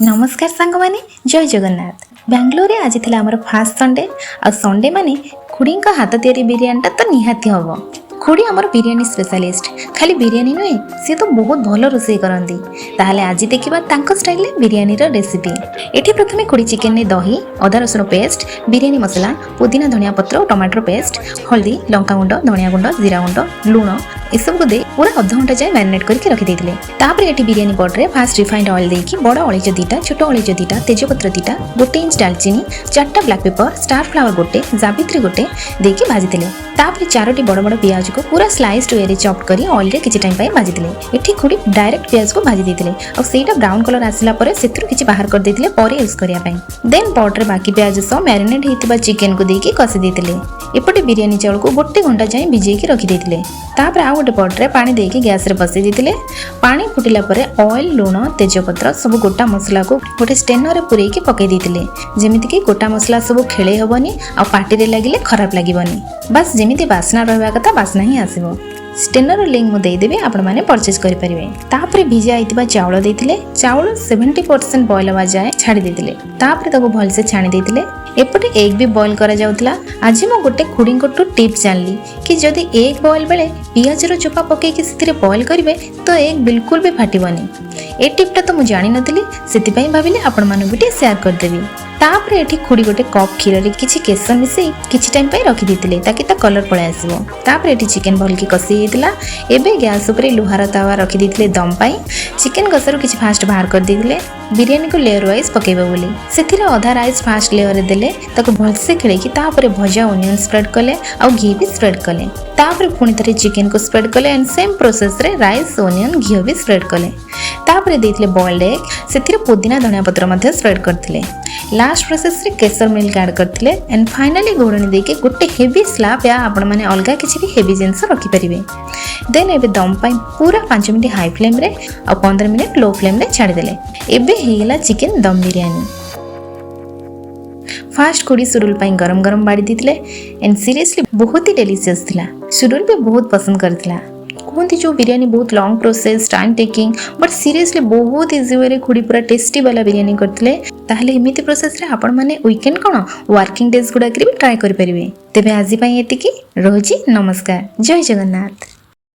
नमस्कार सांग माने जय जगन्नाथ। बेंगलोर आज थी आम फास्ट संडे आ संडे माने खुड़ी हाथ तैयारी बिरियानी तो निहाती हम। खुड़ी आमर बिरियानी स्पेशलिस्ट, खाली बिरियानी नुहे सी तो बहुत भल रोसे करती। ताहले आज देखा स्टाइल बिरियानी रेसिपी। एठी प्रथमे खुड़ी चिकेन ने दही, अदा रसुण पेस्ट, बिरियानी मसला, पुदीना धनिया पत्र, टमाटर पेस्ट, हल्दी, लंका गुंड, धनिया गुंड, जीरा गुंड, लुण एसबू को दे पूरा अध घंटा जाए मैरिनेट करके रखिदे। तापर एठी biryani pot first refined oil देकी बड़ अळीच दीटा, छोट अळीच दीटा, तेजपत्र दीटा, 1 इंच दालचीनी, 4टा ब्लैक पेपर, स्टार फ्लावर गोटे, जावित्री गोटे देकी भाजीले। तापर 4टी बड़ बड़ प्याज को पूरा स्लाइस्ड वे रे चॉप करी ऑयल रे किछि टाइम पय भाजीले। एठी खुडी डायरेक्ट प्याज को भाजी देथिले और सेटा ब्राउन कलर आसिला परे सेथुर किछि बाहर कर देथिले परे यूज करिया पय। देन पॉट रे बाकी प्याज सो मैरिनेट हेतिबा चिकन को देकी कसी देथिले। एपटे बिरियानी चावल को 1 घंटा जाय भिजेई की रखि देथिले। तापर आ गोटे पॉट रे पानी देकी गैस रे बसई देथिले। पानी फुटिला परे ऑयल, लुण, तेजपत्र सब गोटा मसला को गोटे स्टेनर रे पुरेई की पकई देथिले, जेमिति कि गोटा मसला सब खेले हबनी आ पार्टी रे लागिले खराब लागिबनी। बस जेमिति बासना रहबा कथा बासना ही आसीबो। स्टेनर लिंक मु देदेबे आपण माने परचेज करि परिबे। तापरे भिजा आइतिबा चावल देथिले। चावल 70% बॉयल हवा जाए छाड़ी देथिले। तापरे ताको भल से छाणी देथिले। एपटे एग भी बॉयल करा जाउतला। आज मो गोटे खुड़ी कोटू टिप जानली कि जदि एग बॉयल बेले पियाज रो चोपा पके कि सिथिरे बॉयल करिवे तो एग बिल्कुल भी फाटिबनी। ए टिपटा तो मु जानि नथिली, सेति पई भाबिले आपण मानु बिटे शेयर कर देबी। तापरे एठी खुड़ी गोटे कप खीर रे किछि केसर मिसई किछि टाइम पई रखि देथिले ताकि ता कलर पळे आसीबो। तापरे एठी चिकन भल की कसी हेतिला। एबे गैस ऊपर लुहार तावा रखि देथिले दम पई। चिकन गसरु किछि फास्ट बाहर कर देथिले बिरियानी को लेयर वाइज पकेबो बोली। सेथिरे आधा राइस फास्ट लेयर रे देले ताको भल से खेले कि तापरे भजा ओनियन स्प्रेड कले आ घी भी स्प्रेड कले। तापरे पुणी थरे चिकन को स्प्रेड कले एंड सेम प्रोसेस रे राइस, ओनियन, घी भी स्प्रेड कले। तापरे देथिले बॉइल्ड एग, सेथिरे पुदीना धनिया पत्र मध्ये स्प्रेड करथिले। लास्ट प्रोसेस रे केसर मिल्क ऐड करथिले एंड फाइनली घोड़नी देके गोटे हेवी स्लैब या आपण माने अलगा किछि भी हेवी जिंस रखि परिबे। देन एबे दम पई पूरा 5 मिनिट हाई फ्लेम रे आ 15 मिनिट लो फ्लेम रे छाडी देले। एबे हेला चिकन दम बिरयानी। फास्ट खुड़ी सुरुल पई गरम गरम बाड़ी दिथिले एंड सीरियसली बहुत ही डिलीशियस थिला। सुरुल भी बहुत पसंद करथिला। कहती जो बिरियानी बहुत long process, time taking, but seriously बहुत इजी वे खुड़ी पूरा टेस्टी वाला बिरियानी करथिले। ताहले एमिति प्रोसेस रे आपण माने वीकेंड कोन वर्किंग डेज गुडा भी ट्राई करि परिबे। तेबे आजि पई एतिकी रहुची। नमस्कार, जय जगन्नाथ।